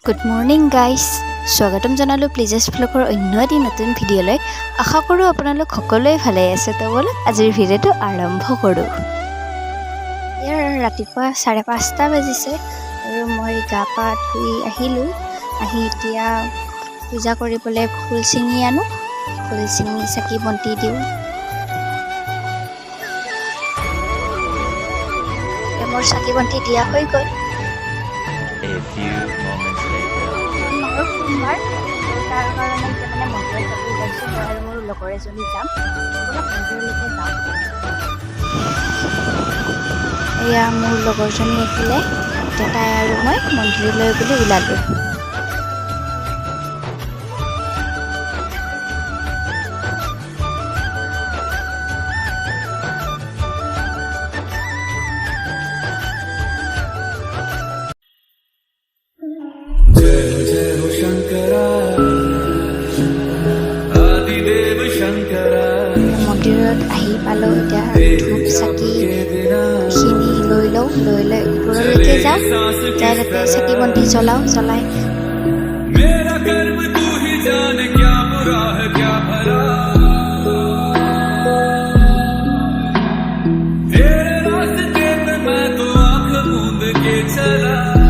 Good morning guys, স্বাগতম জনালোঁ প্লিজেছ ব্লগৰ অন্য এটি নতুন ভিডিঅ'লৈ। আশা কৰোঁ আপোনালোক সকলোৱে ভালে আছে। তো বলক আজিৰ ভিডিঅ'টো আৰম্ভ কৰোঁ। ইয়াৰ ৰাতিপুৱা 5:30 বাজিছে আৰু মই গা পা ধুই আহিলোঁ। আহি এতিয়া পূজা কৰিবলৈ ফুল ছিঙি আনো, ফুল ছিঙি চাকি বন্তি দিওঁ। মোৰ চাকি বন্তি দিয়া হৈ গ'ল। সোমবাৰ তাৰ কাৰণে এতিয়া মন্দিৰত যাব ওলাইছোঁ। মই আৰু মোৰ লগৰ এজনী যাম, মন্দিৰলৈকে যাম। এয়া মোৰ লগৰজনী আহিলে, এতিয়া তাই আৰু মই মন্দিৰলৈ বুলি ওলালোঁ। মন্দিৰত আহি পালোঁ। এতিয়া ধূপ চাকিখিনি লৈ লওঁ, লৈ ওপৰলৈকে যাওঁ, যাই তাতে চাকি বন্তি জ্বলাই तेरे रास्ते पे मैं तो आँख मूंद के चला।